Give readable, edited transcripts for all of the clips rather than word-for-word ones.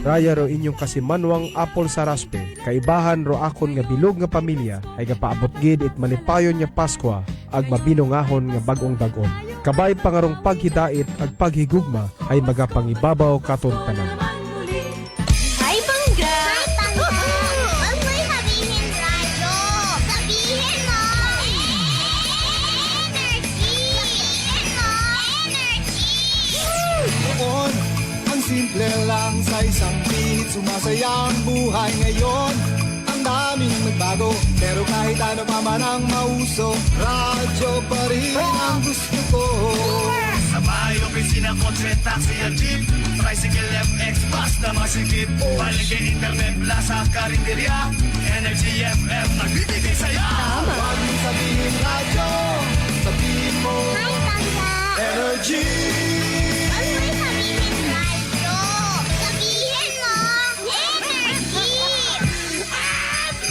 Raya ro inyong kasimanwang Apple Saraspe, kaibahan ro akon nga bilog nga pamilya ay gapaabot gid it malipayon nga Paskwa ag mabinungahon nga bag-ong dag-on. Kabay pangarong paghidait ag paghigugma ay magapangibabaw katon tanan. Hi, Bangga! Hi, Bangga! Huwag mo'y sabihin radyo! Sabihin mo! Energy! Sabihin mo! Energy! Noon, ang simple lang sa isang beat. Sumasaya ang buhay ngayon. Ang daming nagbago, pero kahit ano pa man ang mauso, radyo pa rin ang gusto ko. Sa bahay, opisina, kotse, taxi at jeep, tricycle, FX, bus na masikip, paligid, internet, plaza, karinderya, Energy FM, nagbibigay saya. Huwag mong sabihin radyo, sabihin mo Hi, Bangga! energy. Huwag mo'y sabihin radyo! Sabihin mo! Energy!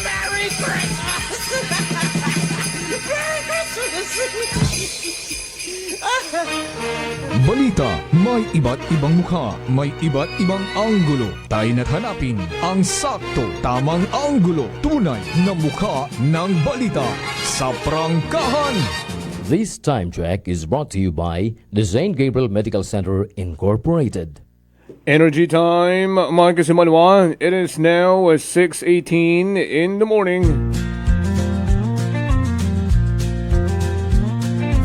Merry Christmas! Merry Christmas! Balita, may iba't ibang mukha, may iba't ibang anggulo. Tayo na't hanapin ang sakto, tamang anggulo, tunay na mukha ng balita sa prangkahan. This time check is brought to you by the St. Gabriel Medical Center Incorporated. Energy time, mga kasimanwa. It is now 6:18 in the morning.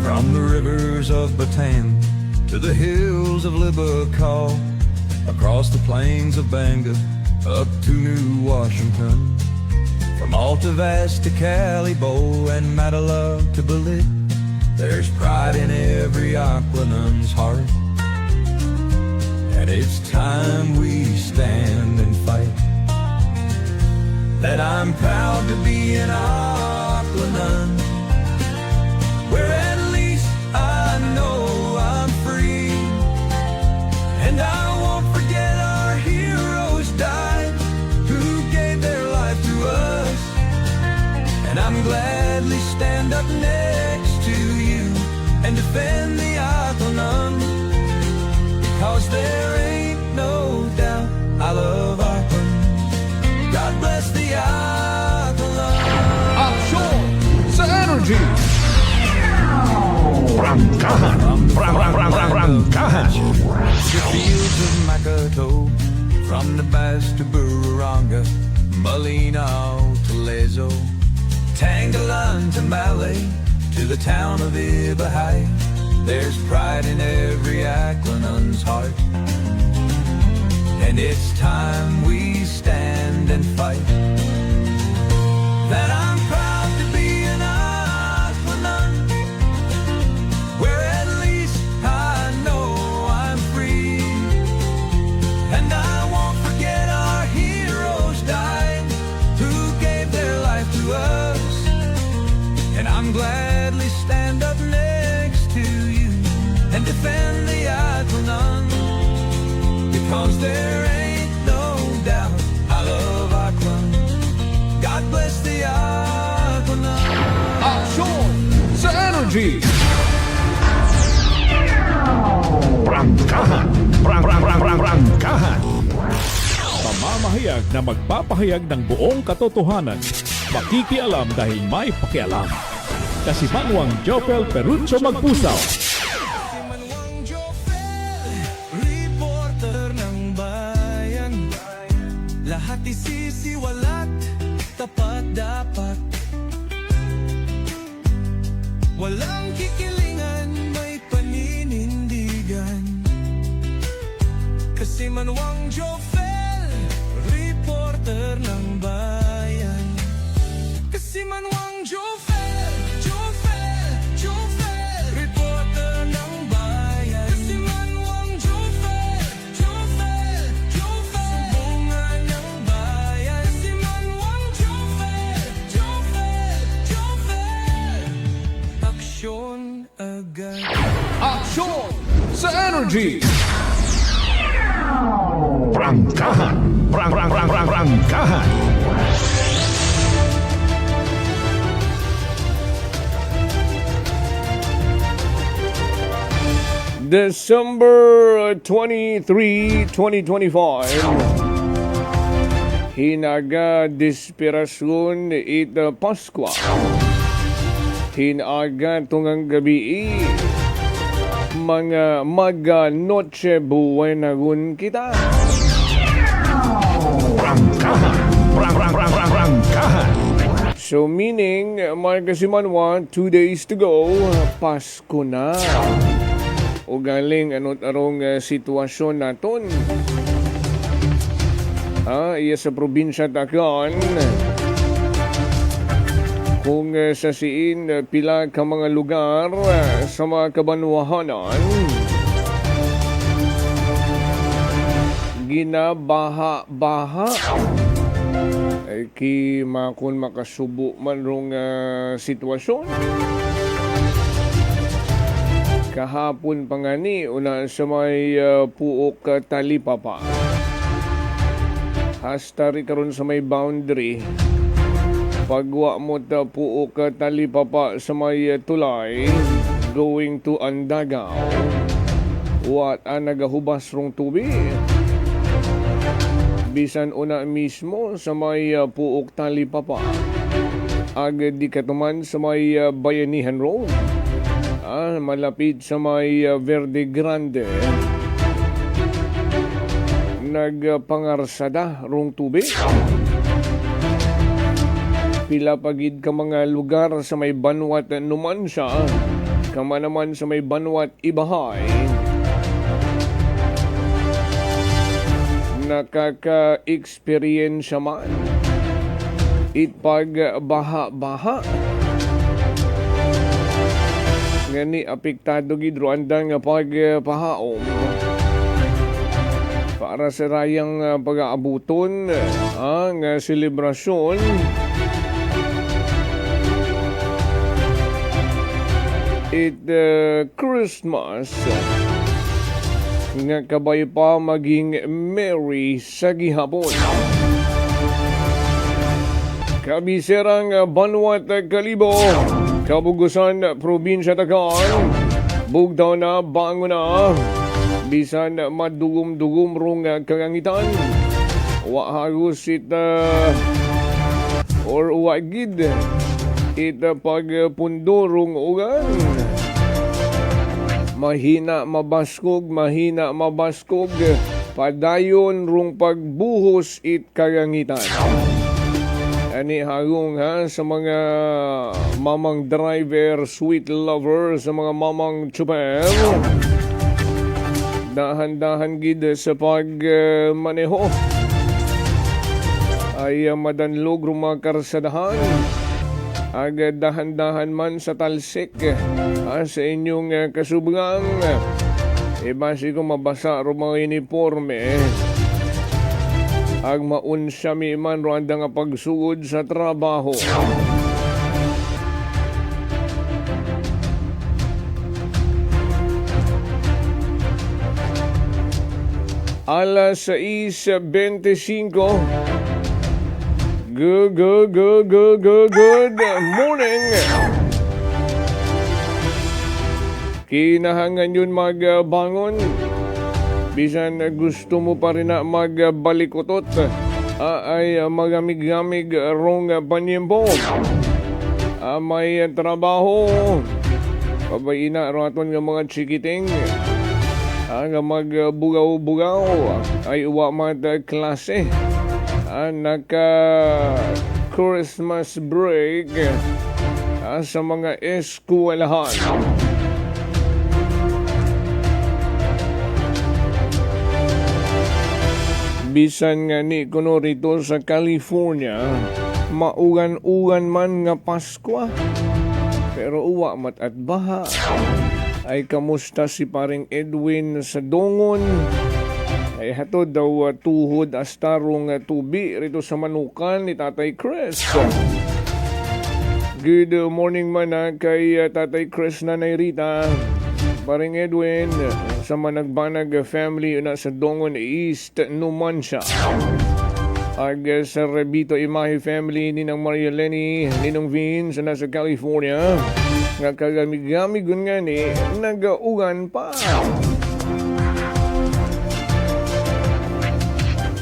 From the rivers of Bataan to the hills of Libacol, across the plains of Bangor, up to New Washington, from Alta Vista to Calibo and Matalog to Balit, there's pride in every Aquanun's heart. And it's time we stand and fight. That I'm proud to be an Aquanun, where at least I know I'm free. And I won't forget our heroes died, who gave their life to us. And I'm gladly stand up next to you and defend the Aquanun, because there ain't no doubt I love Aquanun. God bless the Aquanun. Aksyon sa Energy! Prangkahan. The fields of Makato, from the Bass to Bururanga, Malinaw to Lezo, Tangalan to Malay, to the town of Ibahay. There's pride in every Aquanun's heart. And it's time we stand and fight. That I'm proud to be an Aquanun, where at least I know I'm free. And I won't forget our heroes died, who gave their life to us. And I'm gladly stand up next to you and defend the Aquanun, because there ain't no doubt I love Aquanun. God bless the Aquanun. Aksyon sa Energy! Prangkahan. Pamamahayag na magpapahayag ng buong katotohanan. Makikialam dahil may pakialam. Kasimanwang Jopel Perucho Magpusaw. Kasimanwang Jofel, reporter ng bayan. Lahat isisiwalat, tapat dapat. Walang kikilingan, may paninindigan. Kasimanwang Jofel, reporter ng bayan. Kasimanwang Jofel, reporter ng bayan. Kasimanwang Jofel, sumbungan ng bayan. Kasimanwang Jofel, aksyon agad. Aksyon sa Energy! Prangkahan. December 23, 2025. Hinaga desperasyon ita Paskwa. Hinaga tungang gabi mga noche buena gun kita. So meaning, mga kasimanwa, 2 days to go, Pasko na. O galing ano't arong sitwasyon naton. Iya sa probinsya Tacloban. Kung sa siin pila ka mga lugar sa mga kabanwahanan, ginabaha-baha. Ay ki makon makasubo man rong sitwasyon. Kahapon pa nga ni, una sa may puok talipapa. Hasta rin karon sa may boundary. Pagwa mo ta puok talipapa sa may tulay, going to Andagaw. What nagahubas rong tubig. Bisan una mismo sa may puok talipapa. Agad di katuman sa may Bayanihan Road. Malapit sa may Verde Grande. Nagpangarsada rong tubig. Pila pagid ka mga lugar sa may Banwat Numancia, kama naman sa may Banwat Ibahay. Nakaka-experience man itpag baha-baha. Ngani apektado gidro andang pagpahaom. Para sa rayang pag-aabuton ang selebrasyon Christmas nga kabay pa maging merry sa gihapon. Kabiserang Banwat Kalibo, Kabugusan, Probinsya Tacloban, bugtaw na, bango na, bisan madugum-dugum rong kagangitan, wahagos or wagid pagpundurong ugan. Mahina mabaskog, padayon rong pagbuhos kagangitan. Ani hagong sa mga mamang driver, sweet lover, sa mga mamang chupel. Dahan-dahan gid sa pagmaneho. Ay madanlog rong mga karsadahan. Agad dahan-dahan man sa talsik sa inyong kasubgang. Basi ko mabasa ro mga uniforme. Ag maunsami man ro anda nga pagsugod sa trabaho. Alas 6:25. Good morning. Kinahangan yun magbangon. Bisan gusto mo pa rin na magbalikutot. Ay magamig-gamig rong panyempo. May trabaho. Pabayina raton ng mga chikiting. Ang magbugaw-bugaw. Ay uwa mata klase. Naka-Christmas break sa mga eskwelahan. Bisan nga ni kuno rito sa California, maugan-ugan man nga Paskwa. Pero uwa mat at baha. Ay kamusta si paring Edwin sa Dongon? Ay hatod daw tuhod astarong tubi rito sa manukan ni Tatay Chris. Good morning man kay Tatay Chris, Nanay Rita, paring Edwin, sa Managbanag family na sa Dongon East, Numancia. Ag sa Rebito Imahe family ni ng Maria Lenny, Ninong Vince na sa California. Nga kagamig-gamig nga ni nagaugan pa.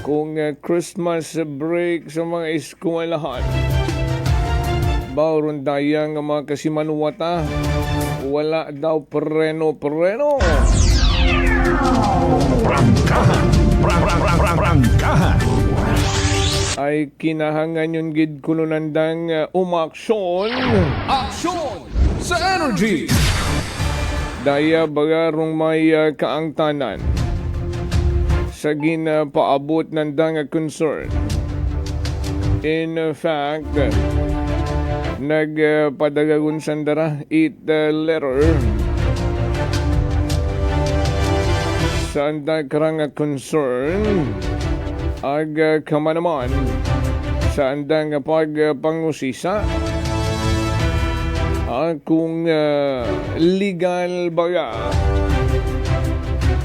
kung Christmas break sa mga eskwelahan. Bawron dayang nga mga kasimanwata, wala daw preno-preno. Prangkahan. Ay kinahangan yung gid kulunandang umaksyon. Aksyon sa energy! Daya bagarong may kaangtanan sa ginapaabot ng dang concern. In fact, nagpadagagon sandara it letter sa anda karang concern ag kamanaman sa andang pagpangusisa kung legal baga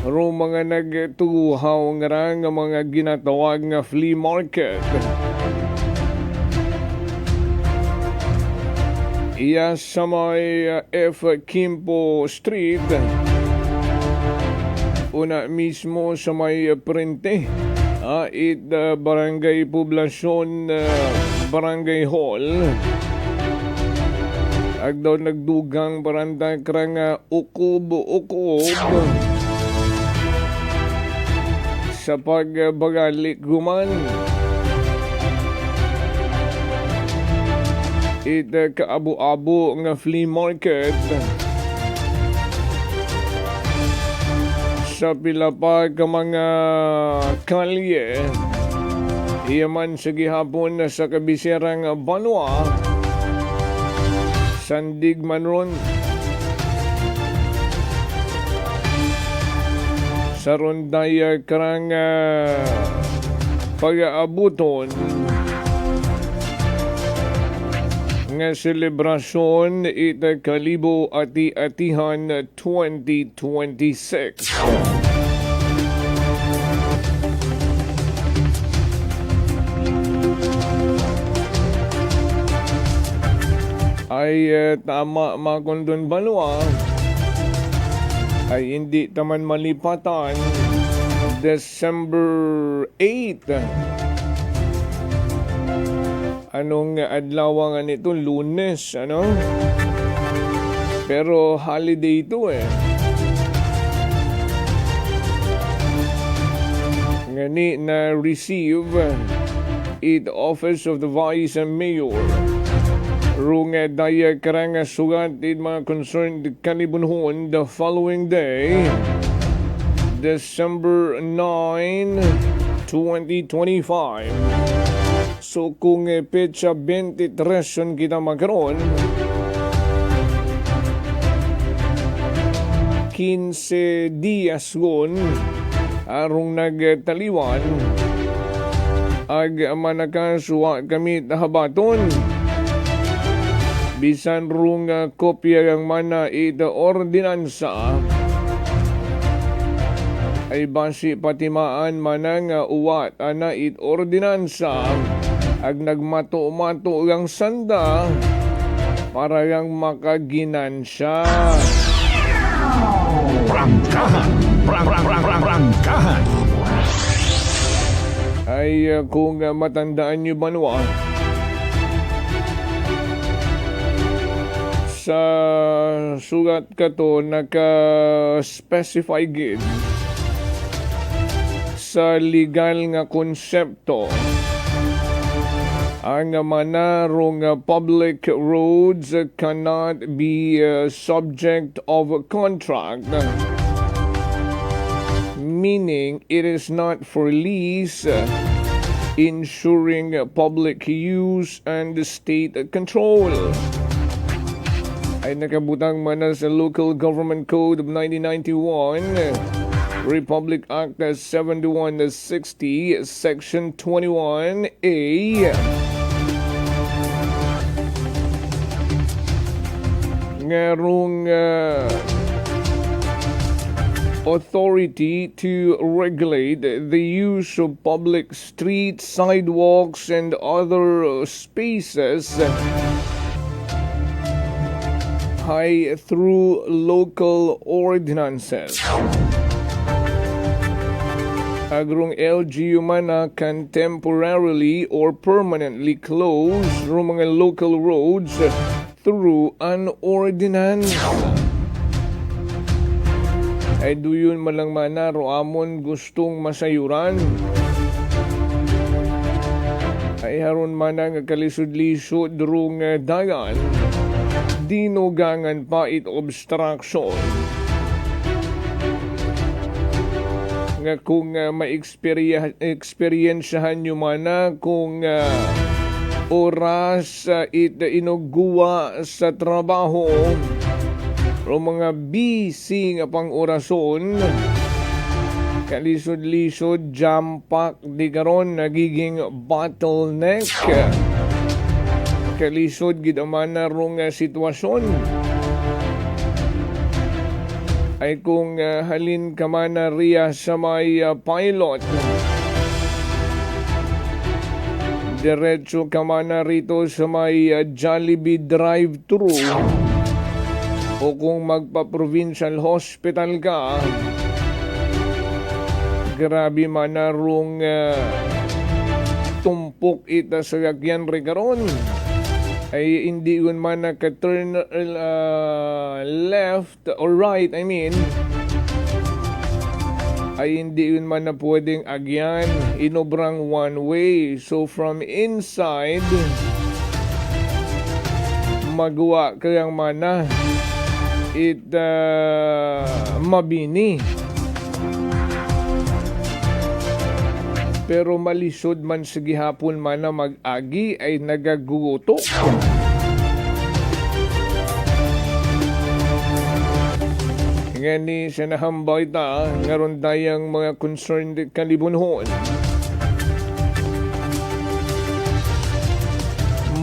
ro mga nagtuhaw nga mga ginatawag nga flea market. Iya sa may F. Kimpo Street, una mismo sa may Prente, Barangay Poblasyon, Barangay Hall. Agdaw nagdugang baranda krang ukob sa pagbagalik guman. Kaabo-abo nga flea market sa pila pa ka mga kalye iyaman sa gihapon sa kabisirang Banwa sandig man ron sa ronday karang pag-aabuton nga selebrasyon ita kalibo ati-atihan 2026. Ay tama makondon Banwa ay hindi taman malipatan December 8. Anong adlaw nga nito? Lunes, ano? Pero holiday ito Ngani na receive it Office of the Vice Mayor. Rung daya karang sugat it mga concerned kanibunhon the following day, December 9, 2025. So kung petsa 23 yun kita magkaroon, 15 dias gon arong nagtaliwan ag manakasuwa kami habaton bisan rung kopya ng mana ita ordinansa ay basi patimaan manang uwat ana it ordinansa ag nagmato-mato ang sanda para yang makaginansya. Prangkahan. Ay kung matandaan nyo Banwa, sa sugat ka to naka-specify gid sa legal nga konsepto ang manarong public roads cannot be subject of contract, meaning it is not for lease, ensuring public use and state control. Ay nakabutang mana sa Local Government Code of 1991, Republic Act 7160, Section 21A. Ngarong authority to regulate the use of public streets, sidewalks, and other spaces through local ordinances. agrong LGU man na can temporarily or permanently close ro mga local roads through an ordinance. Ay duyon malang mana ro amon gustong masayuran. Ay haron mana nga kalisod-lisod rong dagan. Dinugangan pa it obstruction. Nga kung ma-experiensyahan nyo mana kung oras it inuguwa sa trabaho o mga busy nga pang orason kalisod-lisod jam pack di karon nagiging bottleneck kalisod gid man na rong sitwasyon ay kung halin ka man na riya sa may pilot diretso ka man na rito sa may Jollibee drive-thru o kung magpa-provincial hospital ka grabe man na rong tumpok ita sa gagyan regaron ay hindi yun man naka-turn left or right ay hindi yun man na pwedeng agyan inobrang one way so from inside magawa kayang mana it mabini pero malisod man sa gihapon man na mag-agi ay nagaguto. Ngani sa nahambay ta, ngaron tayang mga concerned kalibunhon.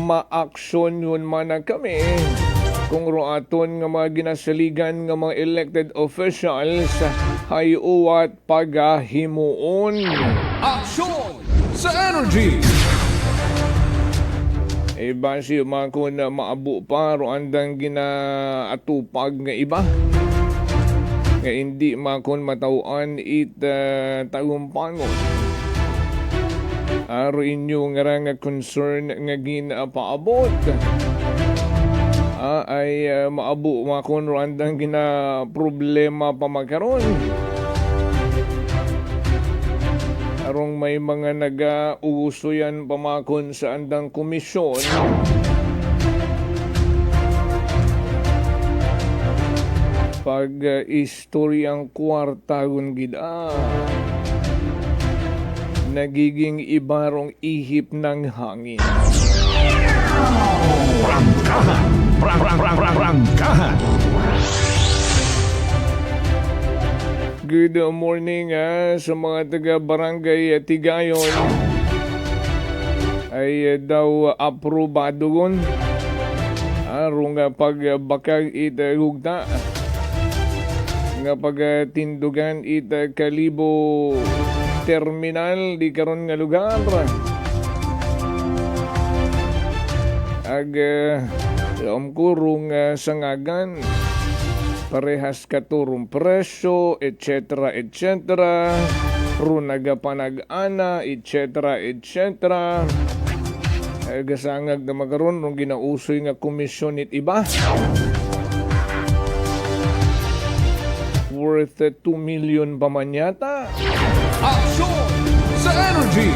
Ma-aksyon yun man na kami kung roaton nga mga ginasaligan nga mga elected officials hayuwat pagahimuon. Aksyon sa energy! Basi umakon na maabo pa ro andang ginaatupag nga iba. Nga hindi makon matauan it tagumpangon. Aro inyo nga concern nga ginapaabot. Ay maabo makon ro andang gina problema pa magkaron. Arong may mga nag-uuso yan pamakon sa andang komisyon. Pag istoryang kwarta gun gida, nagiging ibarong ihip ng hangin. Prangkahan. Good morning sa mga taga-barangay Tigayon. Ay daw aprobado gun. Arong pagbakag itagugta. Nga pagtindugan Kalibo terminal di karon nga lugar. Ag kurong sangagan. Parehas katurong presyo, etc. Runaga panag-ana, etc. Gasangag na magaron nung ginausoy nga komisyon it iba. Worth 2 million pa man yata. Aksyon sa energy!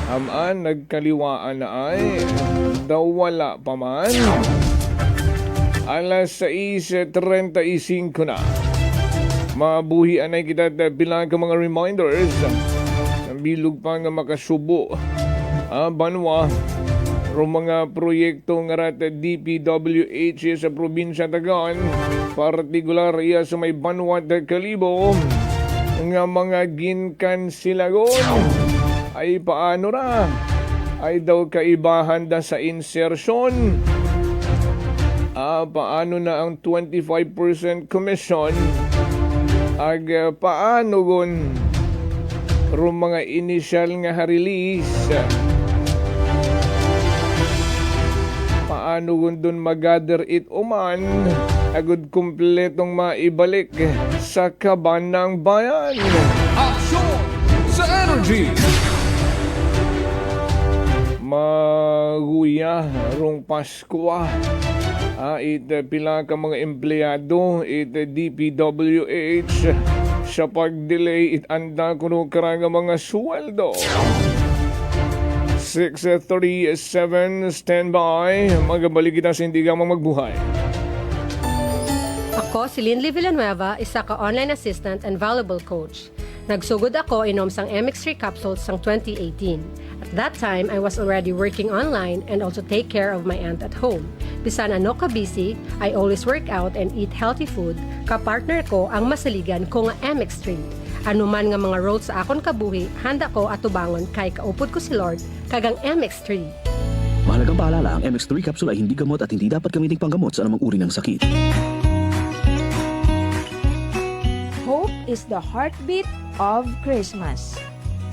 Amaan, nagkaliwaan na ay daw wala pa man. Alas 6:35 na. Mabuhian ay kita bilang ka mga reminders. Bilog pa nga makasubo. Banwa. Ro mga proyekto nga rat DPWH sa probinsya Tagan. Partikular iya sa may Banwa de Kalibo. Nga mga ginkansilagon. Ay paano ra? Ay daw kaibahan da sa insertion. Paano na ang 25% commission? Paano gun ro mga initial nga release? Paano gun dun mag-gather it uman? Agud kumpletong maibalik sa kaban ng bayan. Aksyon sa energy. Maguya rong Pasko. Pila ka mga empleyado DPWH sa pag-delay anda kuno karang mga sweldo. 6:37 standby. Magabalik kita sa hindi ka magbuhay. Ako si Linley Villanueva, isa ka online assistant and valuable coach. Nagsugod ako inom sang MX3 capsules sang 2018. At that time, I was already working online and also take care of my aunt at home. Bisan ano ka busy, I always work out and eat healthy food. Kapartner ko ang masaligan ko nga MX3. Anuman nga mga roles sa akon kabuhi, handa ko atubangon kay kaupod ko si Lord kagang MX3. Mahalagang paalala, ang MX3 capsule ay hindi gamot at hindi dapat gamiting panggamot sa anumang uri ng sakit. Hope is the heartbeat of Christmas.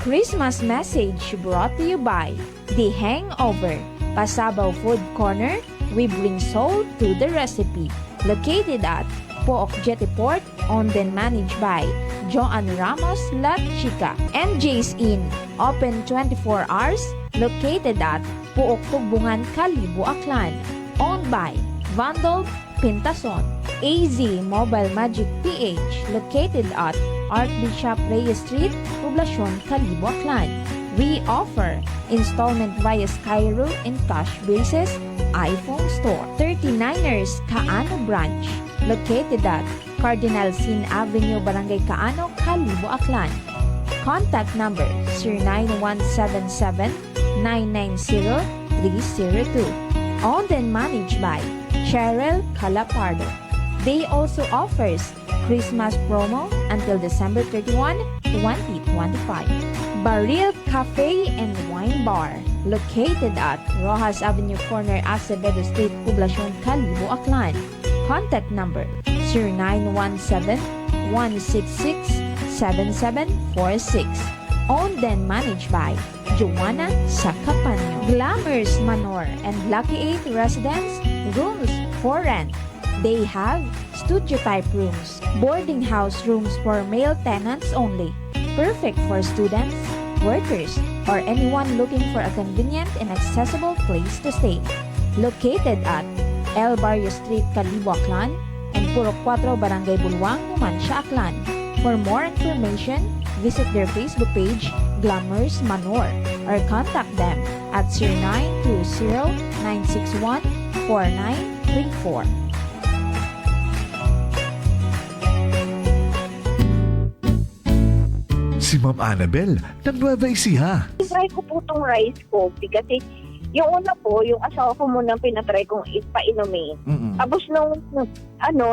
Christmas message brought to you by The Hangover, Pasabaw Food Corner. We bring soul to the recipe. Located at Pook Jettyport, owned and managed by Joan Ramos La Chica. MJ's Inn, open 24 hours. Located at Pook Tugbungan, Kalibo, Aklan. Owned by Vandal Pintason. AZ Mobile Magic PH, located at Archbishop Reyes Street, Poblacion, Kalibo, Aklan. We offer installment via Skyro and cash basis. iPhone Store. 39ers Kaano Branch, located at Cardinal Sin Avenue, Barangay Kaano, Kalibo, Aklan. Contact number 09177-990-302. Owned and managed by Cheryl Calapardo. They also offers Christmas promo until December 31, 2025. Baril Cafe and Wine Bar, located at Rojas Avenue Corner, Acevedo Street, Poblacion, Kalibo, Aklan. Contact number 0917-166-7746. Owned and managed by Joanna Sacapanyo. Glamours Manor and Lucky 8 Residence, rooms for rent. They have studio-type rooms, boarding house rooms for male tenants only, perfect for students, workers, or anyone looking for a convenient and accessible place to stay. Located at El Barrio Street, Kalibo, Aklan, and Purok 4, Barangay Bulwang, Numancia, Aklan. For more information, visit their Facebook page, Glamours Manor, or contact them at 0920-961-4934. Si Ma'am Annabel, ng Nueva Ecija. Try ko po itong rice coffee kasi yung una po, yung asawa ko muna pinatry kong ipainumin. Tapos nung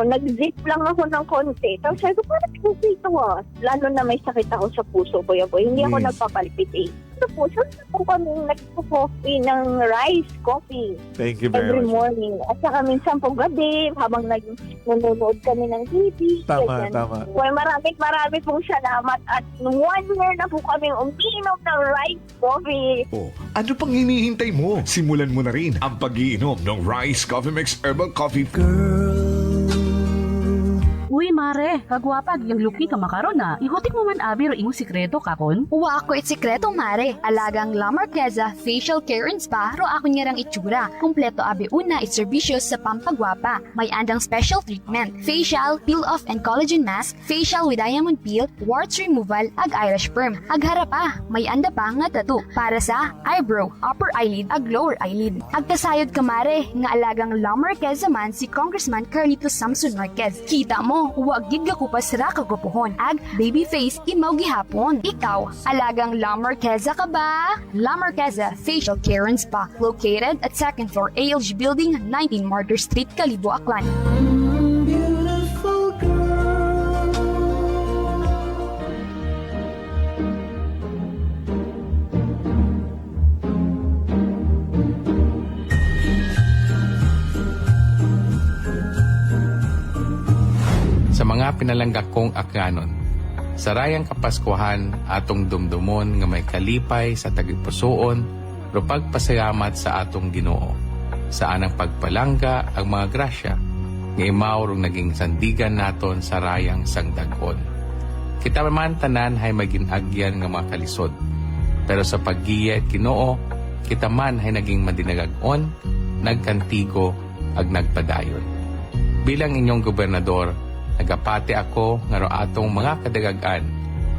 nag-zip lang ako ng konti. Tapos sabi ko, parang kasi ito lalo na may sakit ako sa puso, boy. Hindi ako nagpapalpitate. Ito po, saan po kami nagpo-coffee ng rice coffee. Thank you very every much. morning. At saka minsan po gabi, habang nanonood kami ng TV. Tama, ganyan. tama. Well, marami pong salamat. At 1 year na po kami umiinom ng rice coffee. Oh, ano pang hinihintay mo? Simulan mo na rin ang pag-iinom ng Rice Coffee Mix Herbal Coffee. Uy, mare, kagwapag yung luki ka makaron na. Ihutik mo man abi ro imong sikreto kakon. Uwa ako it sikreto, mare. Alagang La Marqueza Facial Care and Spa ro ako niyarang itsura. Kumpleto abi una it serbisyos sa pampagwapa. May andang special treatment. Facial, peel-off and collagen mask, facial with diamond peel, warts removal, ag eyelash perm. Ag harapa, may anda pa nga tattoo para sa eyebrow, upper eyelid, ag lower eyelid. Ag kasayod ka, mare, nga alagang La Marqueza man si Congressman Carlito Samson Marquez. Kita mo, huwag gid ka kupas ra kagupuhon. Ag baby face imaw gihapon. Ikaw, alagang La Marqueza ka ba? La Marqueza Facial Care and Spa, located at 2nd floor ALG Building, 19 Martyr Street, Kalibo, Aklan. Sa mga pinalanggak kong akyanon, sa rayang kapaskuhan atong dumdumon nga may kalipay sa tagipusoon, ro pagpasayamat sa atong Ginoo. Sa anang pagpalangga ang mga grasya, nga imaw rong naging sandigan naton sa rayang sangdagon. Kita man tanan hay maginagyan nga mga kalisod. Pero sa paggiya at Ginoo, kita man hay naging madinagag-on, nagkantigo, ag nagpadayon. Bilang inyong gobernador, nagapati ako nga atong mga kadagagan,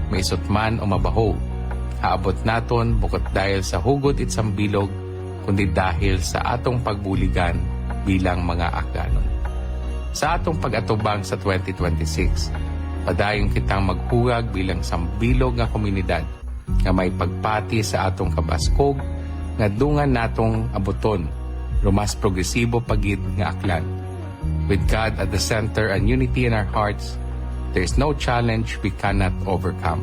maisot man o mabaho. Haabot naton bukod dahil sa hugot it sambilog, kundi dahil sa atong pagbuligan bilang mga akdanon. Sa atong pag-atubang sa 2026, padayon kitang maghugag bilang sambilog nga komunidad nga may pagpati sa atong kabaskog nga dungan natong abuton rumas progresibo pagid nga aklan. With God at the center and unity in our hearts, there is no challenge we cannot overcome.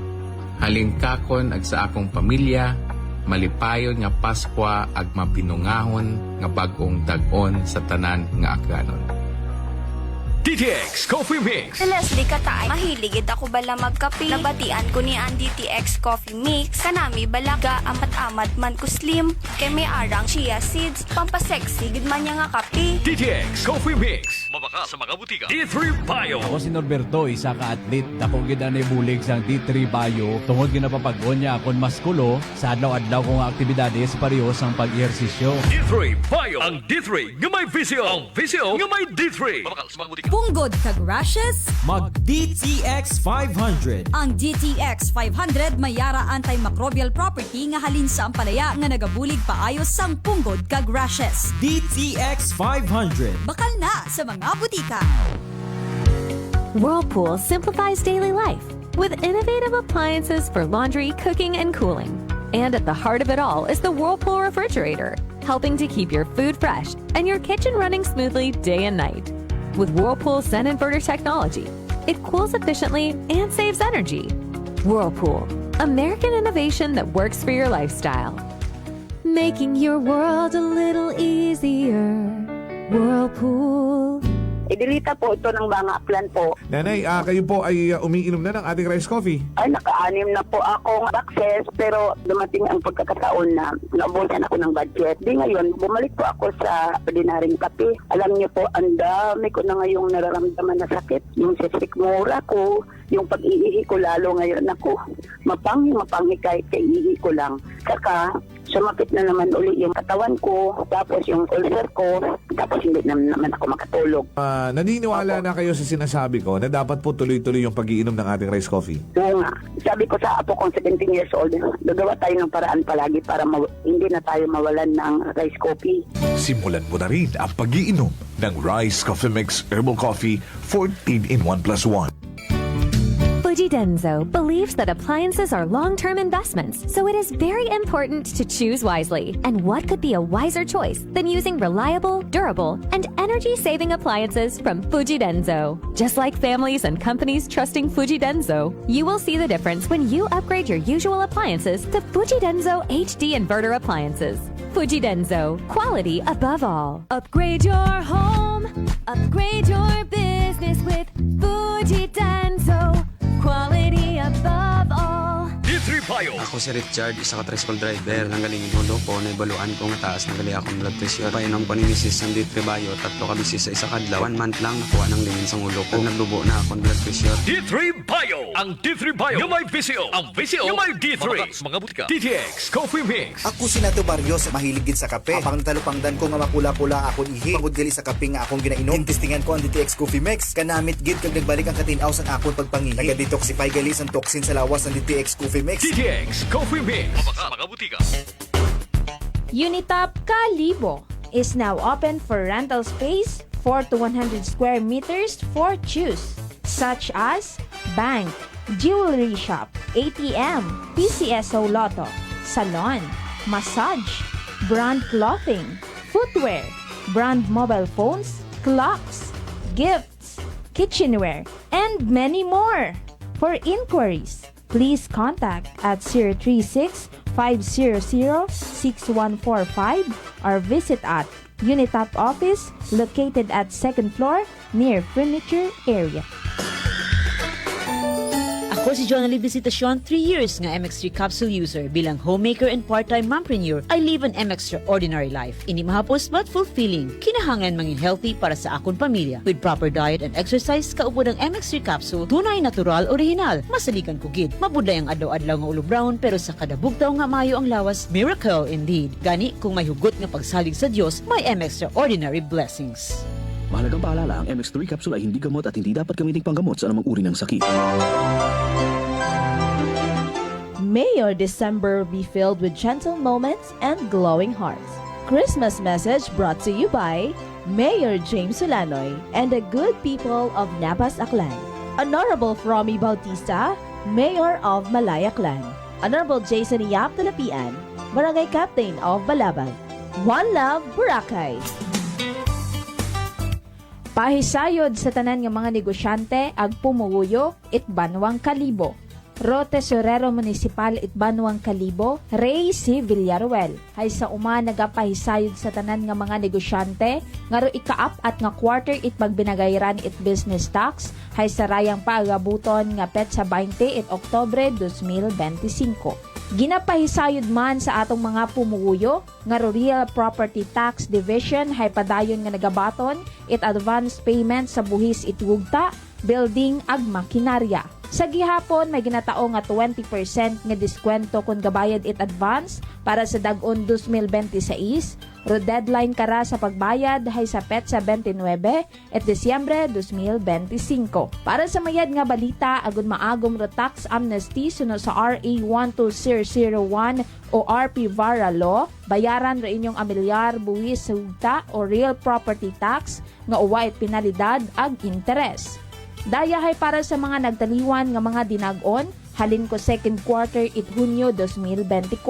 Halingkakon ag sa akong pamilya, malipayon nga Pasko ag mapinungahon nga bag-ong dag-on sa tanan nga akdanon. DTX Coffee Mix. Leslie Katay, mahiligid ako bala magkape. Nabatian ko ni ang DTX Coffee Mix. Kanami balaga amat-amat man ko slim. Kay may arang chia seeds. Pampasexy, gid man niya nga kape. DTX Coffee Mix. Mabaka sa mga butika. D3 Bio. Ako si Norberto, isa ka atlet. Dako gid anay bulig sang D3 Bio. Tungod gid napapag-on niya akon maskulo sa adlaw-adlaw kong aktibidades pareho sang pag-ehersisyo. D3 Bio. Ang D3 nga may visyo. Ang visyo nga may D3. Mabaka sa mga butika. Punggod kag rashes? Mag DTX 500. Ang DTX 500 may yara antimicrobial property nga halin sa ampalaya nga nagabulig paayos sang punggod kag rashes. DTX 500. Bakal na sa mga butika. Whirlpool simplifies daily life with innovative appliances for laundry, cooking, and cooling. And at the heart of it all is the Whirlpool refrigerator, helping to keep your food fresh and your kitchen running smoothly day and night. With Whirlpool Sun Inverter technology, it cools efficiently and saves energy. Whirlpool, American innovation that works for your lifestyle. Making your world a little easier. Whirlpool. Idilita po ito ng mga aklan po. Nanay, kayo po ay umiinom na ng ating rice coffee. Ay, naka-anim na po akong access pero dumating ang pagkakataon na naubusan ako ng budget. Di ngayon, bumalik po ako sa ordinaryong kape. Alam niyo po, ang dami ko na ngayong nararamdaman na sakit. Yung sisikmura ko, yung pag-iihi ko lalo ngayon ako. Mapanghi kahit kaiihi ko lang. Saka, sumakit na naman uli yung katawan ko, tapos yung ulcer ko, tapos hindi naman ako makatulog. Naniniwala na kayo sa sinasabi ko na dapat po tuloy-tuloy yung pag-iinom ng ating rice coffee? Oo nga. Sabi ko sa apo kong 17 years old, gagawa tayo ng paraan palagi para hindi na tayo mawalan ng rice coffee. Simulan mo na rin ang pag-iinom ng Rice Coffee Mix Herbal Coffee 14 in 1+1. Fujidenzo believes that appliances are long-term investments, so it is very important to choose wisely. And what could be a wiser choice than using reliable, durable, and energy-saving appliances from Fujidenzo? Just like families and companies trusting Fujidenzo, you will see the difference when you upgrade your usual appliances to Fujidenzo HD inverter appliances. Fujidenzo, quality above all. Upgrade your home, upgrade your business with Fujidenzo. Quality above all. D3 Bio. Ako si Richard, isa ka tricycle driver. Nanggaling inulo ko, naibaluan ko nga taas, nanggali akong blood pressure. Painom ko ni Mrs. ng D3 Bio, 3 ka bisis sa isa kadlaw. 1 month lang, nakuha ng lingin sa ulo ko. Naglubo na akong blood pressure. D3 Bio. Ang D3 Bio nga may visyo. Ang visyo nga may D3. Mga butika. DTX Coffee Mix. Ako si Nato Barrios, mahilig sa kape. Apang natalupangdan ko nga makula-kula akong ihi. Pagod gali sa kape nga akong ginainom. Tintistingan ko ang DTX Coffee Mix. Kanamit gid kag nagbalik ang katinaw sa akong pagpangihi. Nagadetoxify gali ang toxin sa lawas ng DTX Coffee Mix. DTX Coffee Mix. Mga butika. Unitop Kalibo is now open for rental space 4 to 100 square meters for choose, such as bank, jewelry shop, ATM, PCSO Lotto, salon, massage, brand clothing, footwear, brand mobile phones, clocks, gifts, kitchenware, and many more. For inquiries, please contact at 036-500-6145 or visit at Unitop office located at 2nd floor near furniture area. Ako si Jonali Visitacion, 3 years nga MX3 capsule user. Bilang homemaker and part-time mompreneur, I live an extraordinary life. Ini mahapos but fulfilling. Kinahangan mangin healthy para sa akon pamilya. With proper diet and exercise, kaupo ng MX3 capsule, tunay, natural, original. Masaligan ko gid. Mabudlay ang adlaw-adlaw nga ulo brown, pero sa kada bugtaw nga mayo ang lawas, miracle indeed. Gani, kung may hugot nga pagsalig sa Dios, may extraordinary blessings. Mahalagang paalala, ang MX3 capsule ay hindi gamot at hindi dapat gamitin panggamot sa anumang uri ng sakit. May your December be filled with gentle moments and glowing hearts. Christmas message brought to you by Mayor James Solanoy and the good people of Napas Aklan. Honorable Fromy Bautista, Mayor of Malayaklan. Honorable Jason Yap Talapian, Barangay Captain of Balabag. One Love, Boracay. Pahisayod sa tanan nga mga negosyante ag pumuyo it Banwang Kalibo. Ro Tesorero Municipal it Banwang Kalibo, Ray C. Villaruel. Hay sa uma nagapahisayod sa tanan nga mga negosyante nga ro ikaap at nga quarter it pagbinagayran it business tax hay sa rayang paagabuton nga petsa 20 it Oktubre 2025. Ginapahisayod man sa atong mga pumuyo nga Real Property Tax Division hay padayon nga nagabaton it advance payment sa buhis it wugta, building ag makinarya. Sa gihapon may ginatao nga 20% nga diskwento kung gabayad it advance para sa dag-on 2026. Ro deadline kara sa pagbayad hay sa petsa 29 et Disyembre 2025. Para sa mayad nga balita agud maagom ro tax amnesty sunod sa RA 12001 o RP Vara Law, bayaran ro inyong amilyar buwis sa hugta o real property tax nga uwa it penalidad ag interes. Daya hay para sa mga nagtaliwan nga mga dinag-on, halin ko second quarter it Hunyo 2024.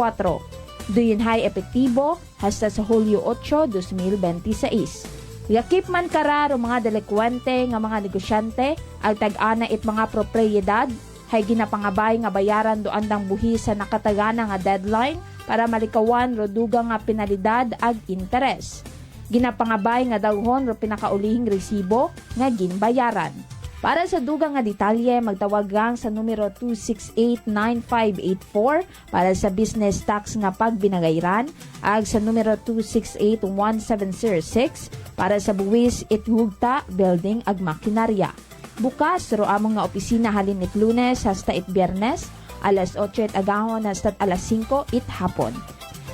Duyin hay epektibo hasta sa Hulyo 8, 2026. Yakip man kararo mga delikwente nga mga negosyante, ang tag-ana it mga propriedad, hay ginapangabay nga bayaran do andang buhis sa nakatagana nga deadline para malikawan ro dugang nga penalidad ag interes. Ginapangabay nga daghon ro pinakaulihing resibo nga ginbayaran. Para sa dugang nga detalye, magtawag gang sa numero 268-9584 para sa business tax nga pagbinagayran, ag sa numero 268-1706 para sa buwis it hugta, building ag makinarya. Bukas ro among nga opisina halin it Lunes hasta it Biyernes, alas 8 it agahon hasta alas 5 it hapon.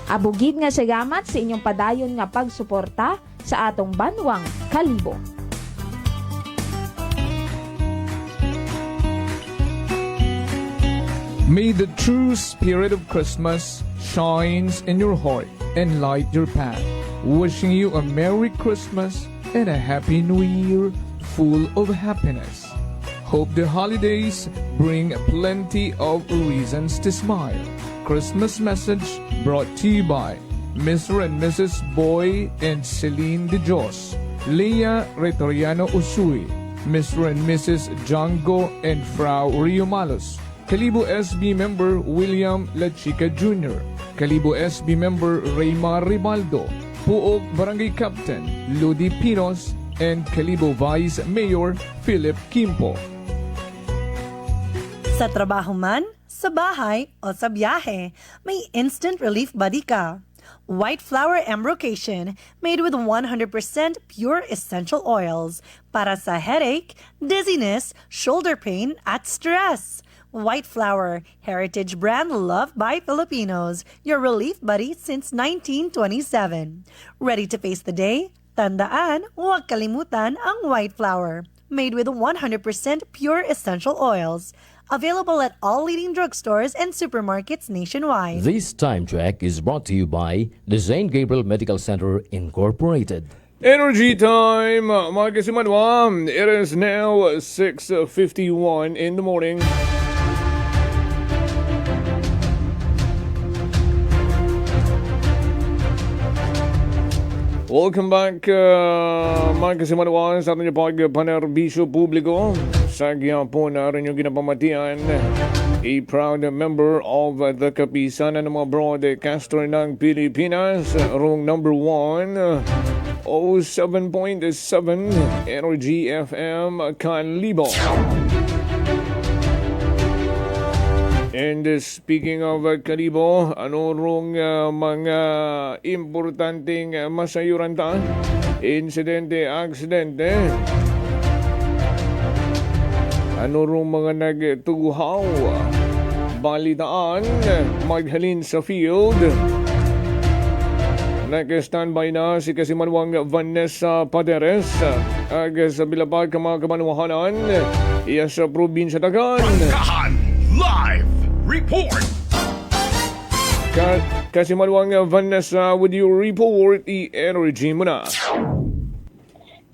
Abugid nga salamat sa inyong padayon nga pagsuporta sa atong Banwang Kalibo. May the true spirit of Christmas shines in your heart and light your path. Wishing you a Merry Christmas and a Happy New Year full of happiness. Hope the holidays bring plenty of reasons to smile. Christmas message brought to you by Mr. and Mrs. Boy and Celine De Jos, Leah Retoriano Usui, Mr. and Mrs. Django and Frau Rio Malos, Kalibo SB member William La Chica Jr., Kalibo SB member Raymar Ribaldo, Puog Barangay Captain Ludi Pinos, and Kalibo Vice Mayor Philip Kimpo. Sa trabaho man, sa bahay o sa biyahe, may instant relief buddy ka. White Flower Embrocation made with 100% pure essential oils para sa headache, dizziness, shoulder pain at stress. White Flower, heritage brand loved by Filipinos, your relief buddy since 1927. Ready to face the day? Tandaan, huwag kalimutan ang White Flower. Made with 100% pure essential oils. Available at all leading drugstores and supermarkets nationwide. This time check is brought to you by the St. Gabriel Medical Center Incorporated. Energy time, mga kasimanwa. It is now 6:51 in the morning. Welcome back, mga kasimanwa, sa ating pagpanerbisyo publiko. Sa gihapon na rin yung ginapamatian, a proud member of the Kapisanan ng mga broadcaster ng Pilipinas, rong number 1, 07.7 Energy FM Kalibo. And speaking of kalibo, ano rong mga importanteng masayuran ta? Insidente, aksidente. Ano rong mga nagtuguhaw? Balitaan, maghalin sa field. Nag-standby na si Kasimanwang Vanessa Paderes. Sa bilabag ka mga kamanuhanan, iya sa probinsya Dagan. Live report! Kasimanwang Vanessa, would you report i-energy mo na?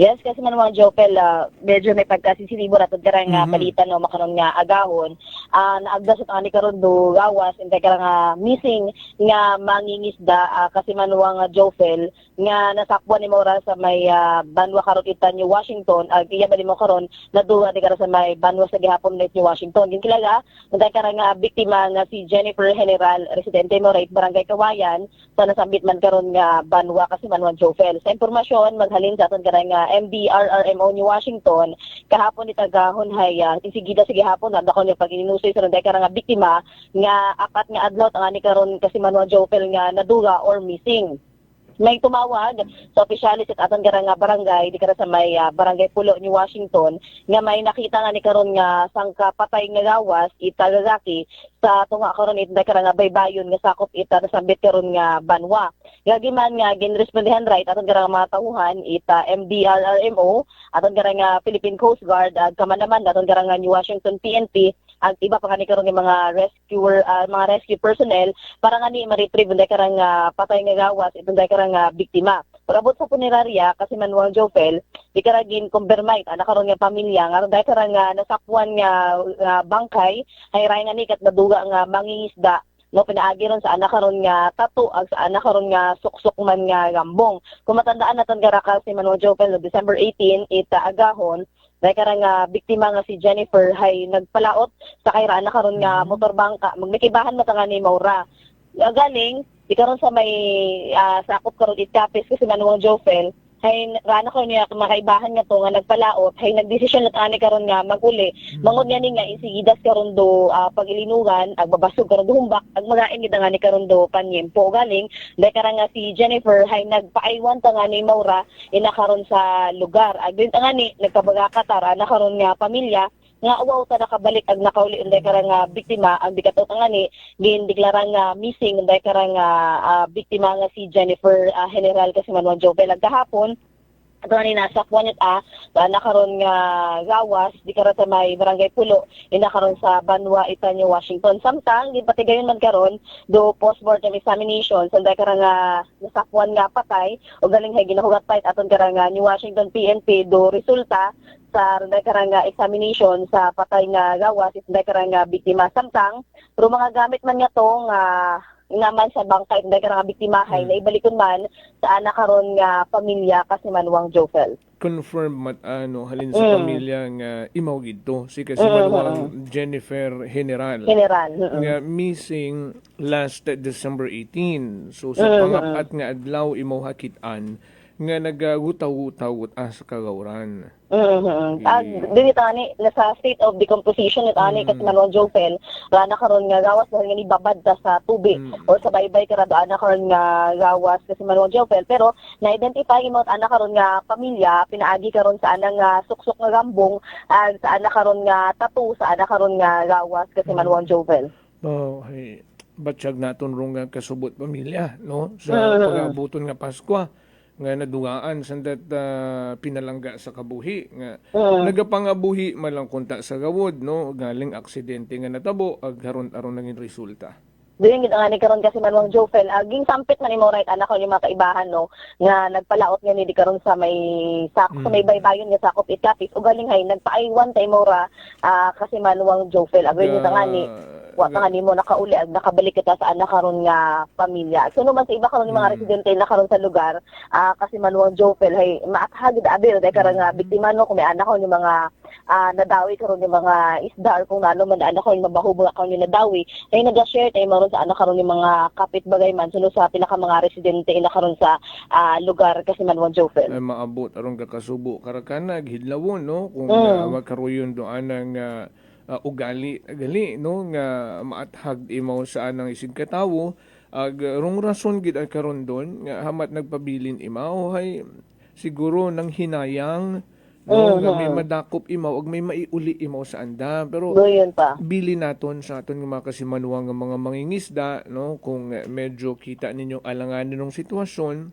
Yes, kasi man mga Jopel, medyo may pagkasisilibo na ito nga palitan no, makaroon nga agahon. Naagdas ito nga ni karon do gawas, hindi ka nga missing nga mangingisda kasi man mga Jopel nga nasakbuan ni Maura sa may banwa karon itan ni Washington. Iya ba ni mo karon naduwa di karon sa may banwa sa gihapon ni Washington. Ginkilala, hindi ka nga biktima nga si Jennifer General, residente mo right Barangay Kawayan, sa nasambit man karon nga banwa kasi man mga Jopel. Sa impormasyon, maghalin sa aton nga MDRRMO ni Washington kahapon ni tagahon hay isigida sige hapon na dakon yung pag-inusoy sa ronday karang biktima nga apat nga adlaw ang ani karon kasi Manuel Jopel nga naduga or missing. May tumawag sa opisyalis at aton nga barangay di kara sa may barangay Pulo ni Washington nga may nakita nga ni karon nga sangka patay nga gawas itagagaki sa tunga karon it kara nga baybayon nga sakop ita nasambit karon nga banwa. Gagiman nga ginrespondihan right aton nga mga tauhan ita MDRRMO aton nga Philippine Coast Guard kaman naman aton nga ni Washington PNP at iba pa kani karon mga rescue personnel para nga ni ma-retrieve dai karang patay nga gawas itong dai karang biktima. Pagabot sa punerarya kasi Manuel Jopel di karagin kumbirmite anak karon nga pamilya nga dai karang nasakwan nga bangkay hay ray nga nikat naduga nga mangingisda no pinaagi ron sa anak karon nga tato ag sa anak karon nga suksok man nga gambong. Kung matandaan naton gara si Manuel Jopel no December 18 ita agahon dahil karang biktima nga si Jennifer hay nagpalaot sa kairaan na karon nga motorbangka magmikibahan mo nga ni Maura. Galing di karon sa may sakop karon itkapis kasi Manuel Jopel hay rana ko niya makaibahan nga to nga nagpalaot hay nagdesisyon na ani karon nga maguli mangod nga ni nga isigidas karon do pagilinugan ag babasog karon do humbak ag magain gid nga ni karon do panyempo galing dahil karang nga si Jennifer hay nagpaaywan ta nga ni Maura ina karon sa lugar ag din nga ni nagkabagakatar ana karon nga pamilya nga uwaw ta nakabalik ag nakauli unday karang biktima ang bikatot nga ni gindeklara nga missing unday karang biktima nga si Jennifer General kasi Manuel Jopel ag kahapon ato ni nasakwan it nakaron nga gawas di karon sa may barangay Pulo ina karon sa banwa Itanyo Washington samtang gipatigayon man karon do postmortem examination sa so, karang nasakwan nga patay o galing hay ginahugat pa aton karang ni Washington PNP do resulta sa karang examination sa patay nga gawas is karang biktima samtang pero mga gamit man nga tong naman sa bangkay dahil karang biktimahay na ibalikon man sa anak karon nga pamilya kasi Manuel Jopel. Confirm mat halin sa pamilya nga imaw gidto si kasi Manuel Jennifer General nga missing last December 18. So sa pangapat nga adlaw imaw hakitan nga nagagutaw-utaw sa kagawran. Dili tani nasa state of decomposition it ani kasi Manuel Jopel rana karon nga gawas dahil nga ni babad sa tubig o sa baybay karado ana karon nga gawas kasi Manuel Jopel pero na-identify mo ana karon nga pamilya pinaagi karon sa ana nga suksok nga gambong ag sa ana karon nga tattoo sa ana karon nga gawas kasi Manuel Jopel. Oh, hey. Batsyag naton rong nga kasubot pamilya no sa pag-abuton nga Pasko nga nadugaan sandat pinalangga sa kabuhi nga nagapangabuhi man lang kunta sa gawod no galing aksidente nga natabo ag haron-aron nangin resulta. Dili gid ani karon kasi Manuel Jopel aging sampit man imo right anak ko yung mga kaibahan no nga nagpalaot nga ni di karon sa may sa may baybayon nga sakop itkapis ug galing hay nagpaaywan ta imo ra kasi Manuel Jopel agay ni tangani wa pa nga nimo nakauli ag nakabalik kita sa anak karon nga pamilya. So naman sa iba karon ni mga residente na karon sa lugar kasi Manuel Jopel hay maathagid abi dahil karang biktima no kung may anak ko ni mga nadawi karon ni mga isda or kung ano man anak ko ni mabahubog ako ni nadawi ay nag-share tayo maron sa anak karon ni mga kapitbagay man suno sa pinaka mga residente ina karon sa lugar kasi Manuel Jopel. Ay maabot aron kakasubo karakana gidlawon no kung magkaroyon do anang ugali gali no nga maathag imaw sa anang isig katawo ag rong rason gid ang karon don nga hamat nagpabilin imaw hay siguro nang hinayang no nga may madakop imaw ag may maiuli imaw sa anda pero bili naton sa aton nga mga kasimanuang nga mga mangingisda no kung medyo kita ninyo alanganin ng sitwasyon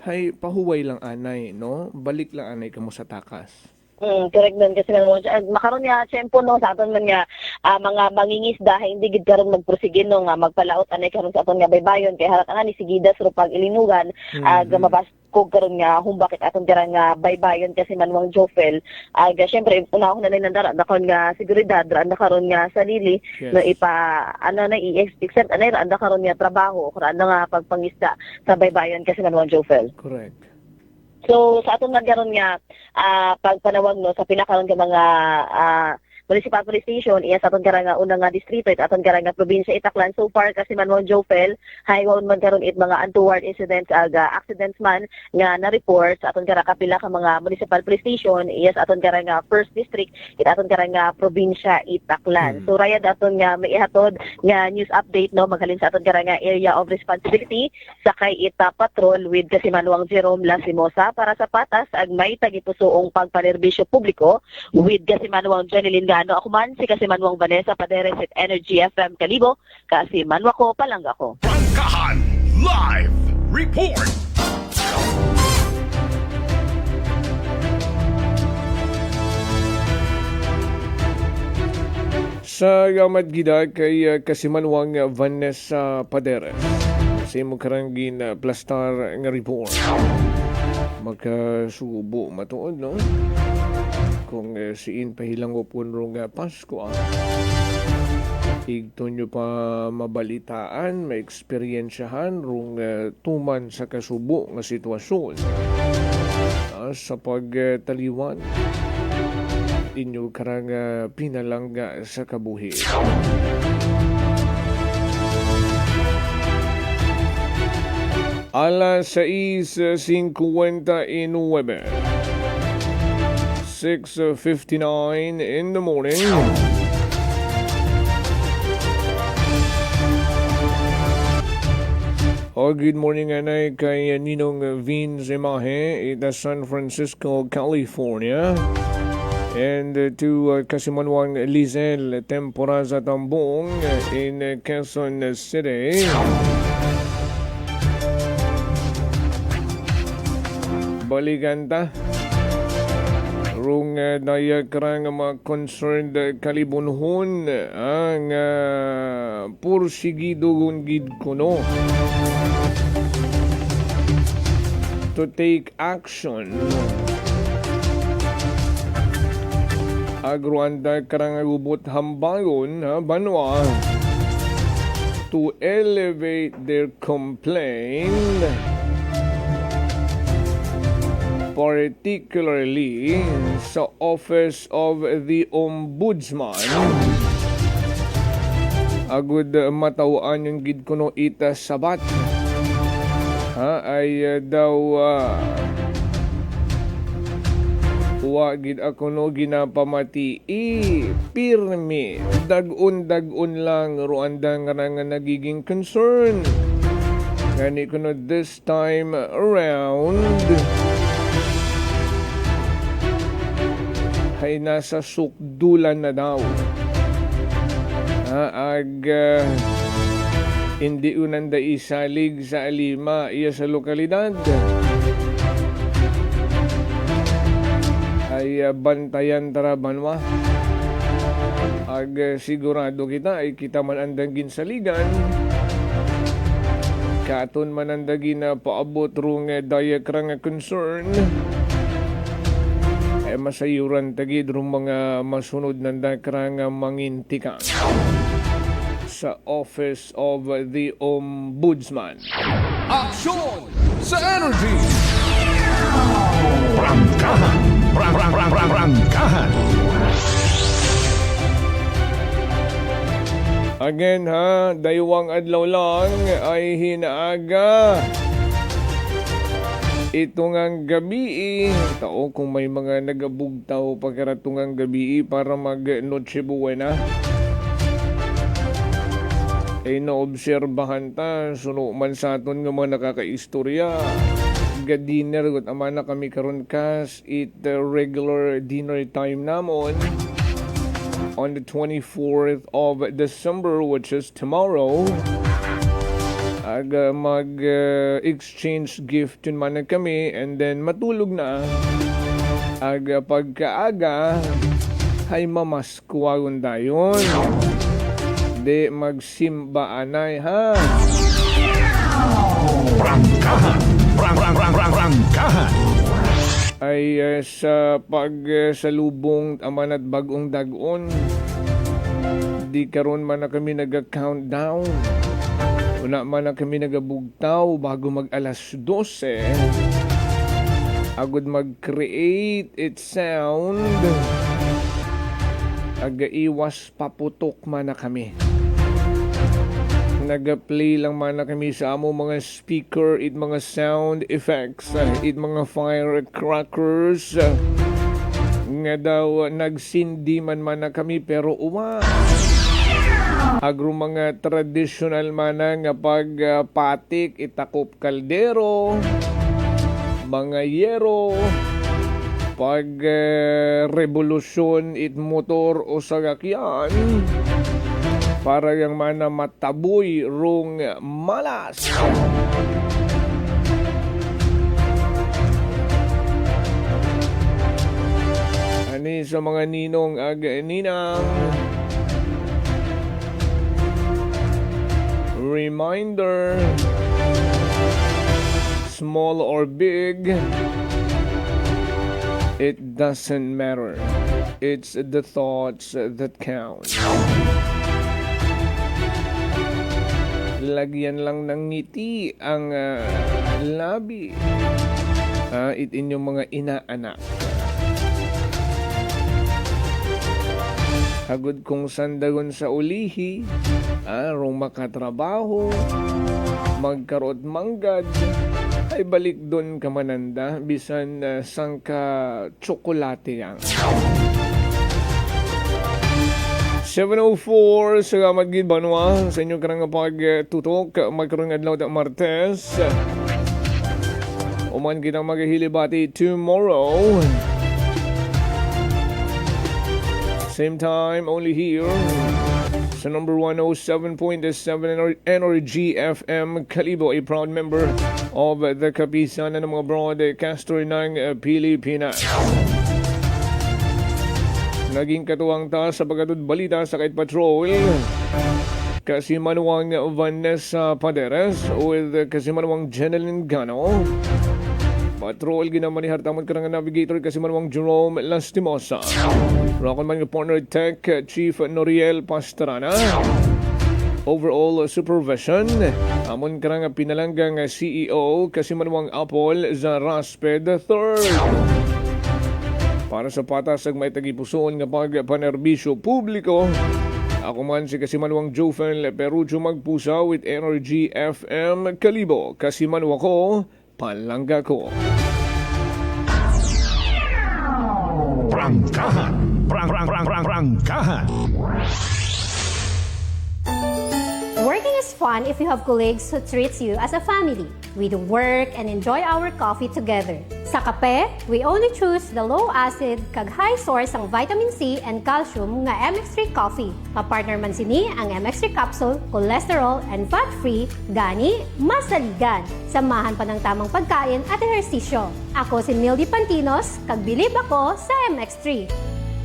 hay pahuway lang anay no balik lang anay kamo sa takas. Correct din kasi makaroon nga tiyempo no sa aton man nga mga mangingisda hindi gid karon magprosige no nga magpalaot anay karon sa aton nga baybayon kay harat nga ni sigidas ro pag ilinugan mabas kog karon nga humbakit aton dira nga baybayon kasi Manuang Jofel syempre unahon na nandara dakon nga seguridad ra anda karon nga salili no i-except anay ra anda karon nga trabaho ra anda nga pagpangisda sa baybayon kasi Manuang Jofel. Correct. So sa aton nagaron nga pagpanawag no sa pinakaron nga mga municipal police station iya sa aton nga unang nga distrito it aton nga probinsya Itaklan so far kasi Manuang Jofel haywan man karon it mga untoward incidents accidents man nga na report sa aton kapila ka mga municipal police station iya sa aton nga first district it aton nga probinsya Itaklan. So raya daton nga may ihatod nga news update no maghalin sa aton nga area of responsibility sakay ita patrol with kasi Manuang Jerome Lasimosa para sa patas ag may tagipusoong pagpanerbisyo publiko with kasi Manuang Jeneline Gano ako man si kasi Manuang Vanessa Paderes at Energy FM Kalibo kasi Manwa ko palangga ko. Prangkahan Live Report. Sa gamat gida kay kasimanwang Vanessa Paderes sa imong karanggin plastar nga report magkasubo matuod no kung siin pahilangopon rong Pasko igto nyo pa mabalitaan maeksperiensyahan rong tuman sa kasubo nga sitwasyon sa pagtaliwan inyo karang pinalangga sa kabuhi. Alas 6:59 6:59 in the morning. Good morning anay kay Ninong Vince Emahe ita San Francisco, California. And to Kasimanwang Lizel Temporaza Tambong in Quezon City. Baliganta rung dayakrang mga concerned kalibunhon ang pursigido gid kuno to take action agruanda karang ubot hambangon banwa to elevate their complaint particularly sa Office of the Ombudsman agud matawaan yung gid kuno ita sabat ay daw gid ako no ginapamati pirmi dagun lang ruanda nga nagiging concern gani kuno this time around ay nasa sukdulan na daw. Hindi unanda isalig sa alima iya sa lokalidad. Ay bantayan tara banwa. Sigurado kita ay kita man andang ginsaligan. Katon man andagin na paabot rung dayakrang concern. Masayuran tagid rung mga masunod ng dakrang mangintika sa Office of the Ombudsman. Aksyon sa Energy! Prangkahan! Prangkahan! Again daywang adlaw lang ay hinaaga Ito ngang gabi, tao kung may mga nagabugtaw pagkaratong ngang gabi para mag Noche Buena. Ay naobserbahan ta, suno man sa aton nga mga nakakaistorya. Ga-dinner, gut ama na kami karon kas, it regular dinner time namon. On the 24th of December, which is tomorrow. Mag-exchange gift yun man na kami and then matulog na. Pagkaaga ay mamaskuwagon dayon. Di magsimba anay ha. Prangkahan. Ay sa pagsalubong aman at bagong dagon. Di karon man na kami nag-countdown. Una man na kami nagabugtaw bago mag alas 12. Agud mag-create it sound. Aga-iwas paputok man na kami. Nag-play lang man na kami sa amo mga speaker, it mga sound effects, it mga firecrackers. Nga daw nagsindi man na kami pero uwa. Agro mga traditional mana nga pagpatik, itakop kaldero, mga yero, pag revolusyon it motor o sagakyan, para yung mana mataboy rong malas. Ani sa mga ninong ninang, reminder, small or big, it doesn't matter. It's the thoughts that count. Lagyan lang ng ngiti ang labi. It inyong mga inaanak. Hagod kong sandagon sa ulihi, rong makatrabaho, magkarot manggad, ay balik doon ka mananda, bisan sangka tsokolate yang. 7:04 sa Magid Banwa, sa inyong karang pagtutok, magkaroon adlaw ta Martes. Uman kitang maghihilibati tomorrow. Same time, only here sa number 107.7 Energy FM Kalibo, a proud member of the kapisanan ng mga broadcaster ng Pilipinas. Naging katuwang ta sa pagkatod balita sa Kite Patrol. Kasimanwang Vanessa Paderes with Kasimanwang Jeneline Gano. Patrol ginamanihan tamad ka ng navigator Kasimanwang Jerome Lastimosa. Rockon man yung partner tech Chief Noriel Pastrana. Overall supervision amon ka ng pinalanggang CEO Kasimanwang Apple Zarasped III. Para sa patasag may tagipusoon nga pagpanerbisyo publiko, ako man si Kasimanwang Jofel Perucho magpusa with Energy FM Kalibo. Kasimanwa ko, palangga ko. Prangkahan. Prangkahan. Working is fun if you have colleagues who treats you as a family. We do work and enjoy our coffee together. Sa kape, we only choose the low-acid kag high source ang vitamin C and calcium nga MX3 coffee. Kapartner man sini ang MX3 capsule, cholesterol and fat-free, gani, masaligan. Samahan pa ng tamang pagkain at ehersisyo. Ako si Mildy Pantinos, kag bilib ako sa MX3.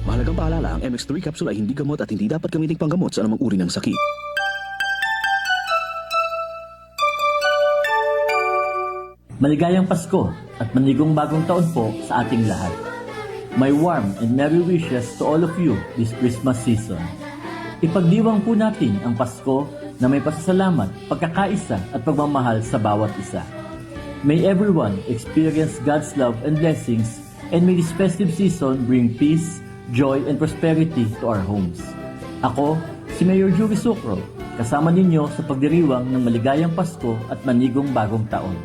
Mahalagang paalala, ang MX3 capsule ay hindi gamot at hindi dapat gamiting panggamot sa anumang uri ng sakit. Maligayang Pasko at manigong bagong taon po sa ating lahat. My warm and merry wishes to all of you this Christmas season. Ipagdiwang po natin ang Pasko na may pasasalamat, pagkakaisa at pagmamahal sa bawat isa. May everyone experience God's love and blessings, and may this festive season bring peace, joy and prosperity to our homes. Ako, si Mayor Jury Sucro, kasama ninyo sa pagdiriwang ng maligayang Pasko at manigong bagong taon.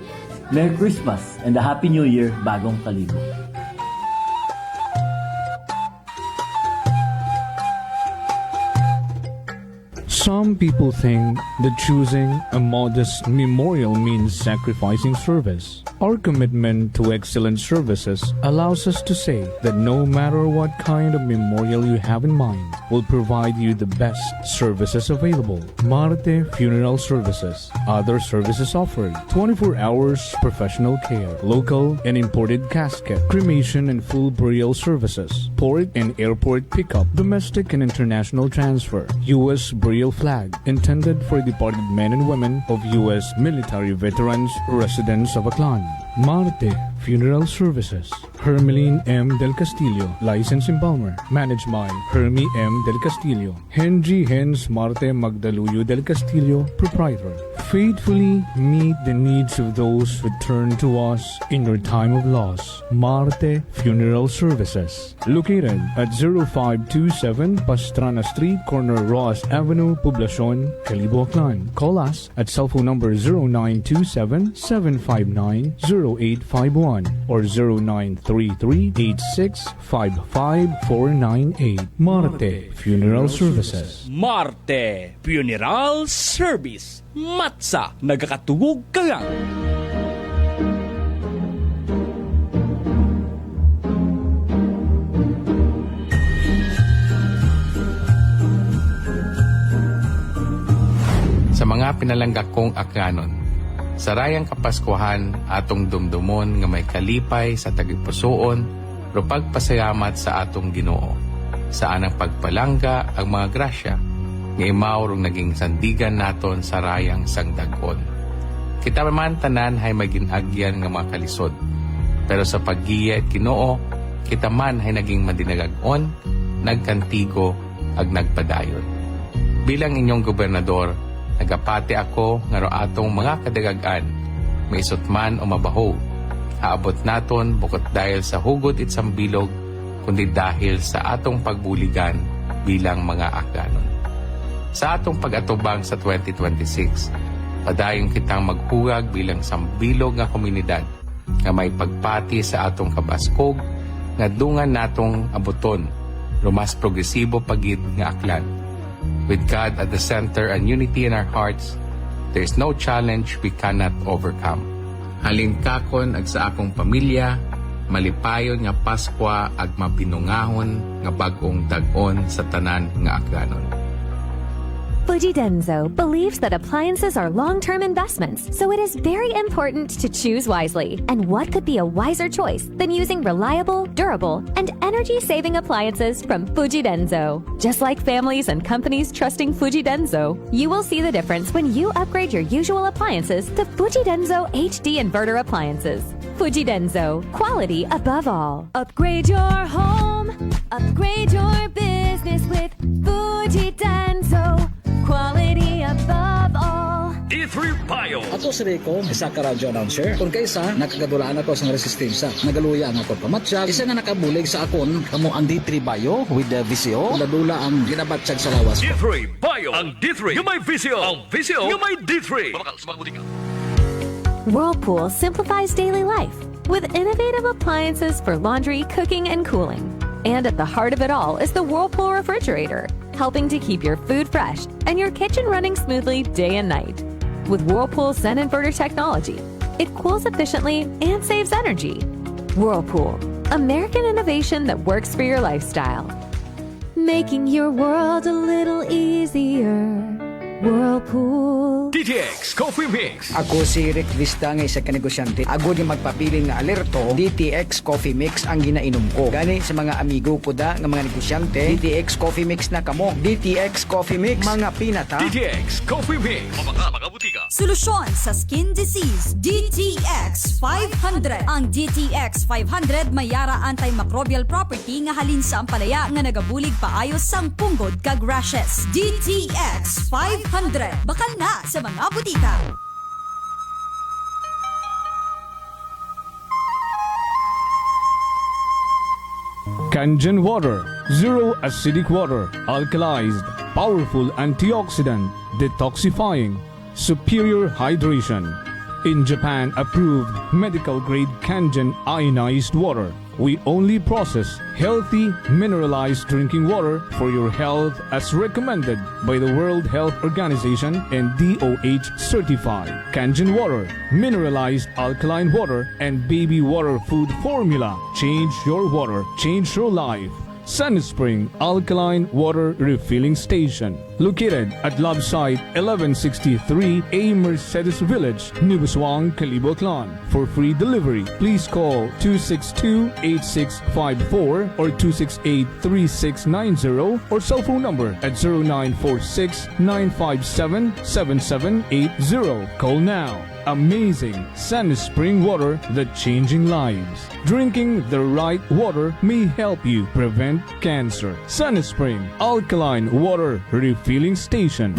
Merry Christmas and a Happy New Year bagong kalibo. Some people think that choosing a modest memorial means sacrificing service. Our commitment to excellent services allows us to say that no matter what kind of memorial you have in mind, we'll provide you the best services available. Marte Funeral Services. Other services offered: 24 hours professional care, local and imported casket, cremation and full burial services, port and airport pickup, domestic and international transfer, U.S. burial flag, intended for departed men and women of U.S. military veterans residents of Aklan. Marte Funeral Services. Hermeline M. Del Castillo, Licensed Embalmer. Managed by Hermie M. Del Castillo. Henry Hens Marte Magdaluyo Del Castillo, Proprietor. Faithfully meet the needs of those who turn to us in your time of loss. Marte Funeral Services. Located at 0527 Pastrana Street, corner Ross Avenue, Poblacion, Calibo, Aklan. Call us at cellphone number 0927-759-0851 or 0933-8655-498. Marte Funeral Services. Marte Funeral Service. Matsa, nagkakatugog ka lang. Sa mga pinalangga kong Aklanon, sarayang kapaskuhan atong dumdumon nga may kalipay sa tagipusoon ro pagpasalamat sa atong Ginoo. Sa anang pagpalangga ang mga grasya nga imaw rong naging sandigan naton sa rayang sangdagon. Kita man tanan hay maginagyan nga mga kalisod. Pero sa paggiya at Ginoo, kita man hay naging madinagagon, nagkantigo ag nagpadayon. Bilang inyong gobernador, nagapati ako nga ro atong mga kadagagan, maisot man o mabaho, haabot naton bukod dahil sa hugot it sambilog, kundi dahil sa atong pagbuligan bilang mga Aklanon. Sa atong pag-atubang sa 2026, padayon kitang maghugag bilang sambilog nga komunidad nga may pagpati sa atong kabaskog nga dungan natong abuton rumas progresibo pagid nga Aklan. With God at the center and unity in our hearts, there is no challenge we cannot overcome. Halingkakon ag sa akong pamilya, malipayon nga Paskwa ag mapinungahon nga bag-ong dag-on sa tanan nga Aklanon. Fuji Denso believes that appliances are long-term investments, so it is very important to choose wisely. And what could be a wiser choice than using reliable, durable, and energy-saving appliances from Fuji Denso? Just like families and companies trusting Fuji Denso, you will see the difference when you upgrade your usual appliances to Fuji Denso HD inverter appliances. Fuji Denso, quality above all. Upgrade your home, upgrade your business with Fuji Denso. Quality above all. D3 Bio. Ato si Rico, isa ka radyo announcer. Kung kaysa, nakagadulaan ako sa resistensya. Nagaluya ang ako pamatsyag. Isa nga nakabulig sa akon, kamo ang D3 Bio with the VCO. Nadula ang ginabatsyag sa lawas ko. D3 Bio. Ang D3 yung may VCO. Ang VCO yung may D3. Babakal sa mga butika. Whirlpool simplifies daily life with innovative appliances for laundry, cooking, and cooling. And at the heart of it all is the Whirlpool refrigerator, helping to keep your food fresh and your kitchen running smoothly day and night. With Whirlpool Sun Inverter technology, it cools efficiently and saves energy. Whirlpool, American innovation that works for your lifestyle. Making your world a little easier. Whirlpool. DTX Coffee Mix. Ako si Rick Vista nga isa ka negosyante. Ako di magpapiling nga alerto, DTX Coffee Mix ang ginainom ko. Gani sa mga amigo ko da nga mga negosyante, DTX Coffee Mix na kamo. DTX Coffee Mix, mga pinata. DTX Coffee Mix. Mga butika. Solusyon sa skin disease, DTX 500. Ang DTX 500 may yara antimicrobial property nga halin sa ampalaya nga nagabulig paayos sang punggod kag rashes. DTX 500. Bakal na sa mga butika. Kangen Water. Zero acidic water. Alkalized. Powerful antioxidant. Detoxifying. Superior hydration. in Japan approved medical grade Kangen ionized water. We only process healthy, mineralized drinking water for your health as recommended by the World Health Organization and DOH certified. Kangen water, mineralized alkaline water, and baby water food formula. Change your water, change your life. SunSpring Alkaline Water Refilling Station. Located at Love Site 1163 A Mercedes Village, Nubuswang, Kalibo Clan. For free delivery, please call 262-8654 or 268-3690 or cell phone number at 0946-957-7780. Call now. Amazing SunSpring water that changing lives. Drinking the right water may help you prevent cancer. SunSpring Alkaline Water Refilling Station.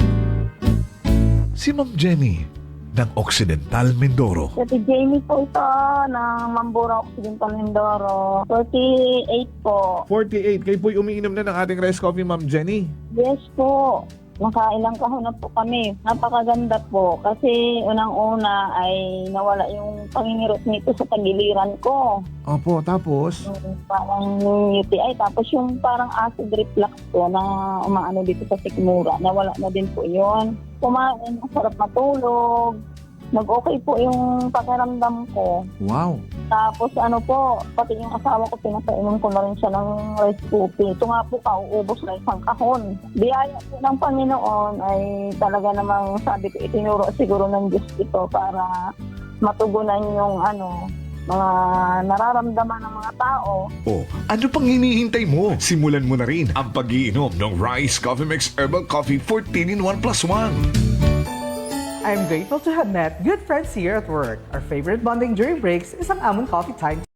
Si Ma'am Jenny ng Occidental Mindoro. Si Jamie po ito ng Mambura Occidental Mindoro. 48 po. 48. Kayo po'y umiinom na ng ating rice coffee, Ma'am Jenny. Yes po. Nakailang kahon na po kami. Napakaganda po. Kasi unang-una ay nawala yung pangingirot nito sa tagiliran ko. Opo, tapos? Parang UTI. Tapos yung parang acid reflux po na umaano dito sa sikmura. Nawala na din po yun. Kumain, masarap matulog. Nag-okay po yung pakiramdam ko. Wow. Tapos ano po, pati yung asawa ko, pinapainom ko na rin siya ng rice coffee. Ito nga po, kauubos na isang kahon. Biyaya po ng Panginoon ay talaga namang sabi ko, itinuro siguro ng Diyos ito para matugunan yung mga nararamdaman ng mga tao. Oh, ano pang hinihintay mo? Simulan mo na rin ang pag-iinom ng Rice Coffee Mix Herbal Coffee 14 in 1 plus 1. I'm grateful to have met good friends here at work. Our favorite bonding during breaks is ang among coffee time.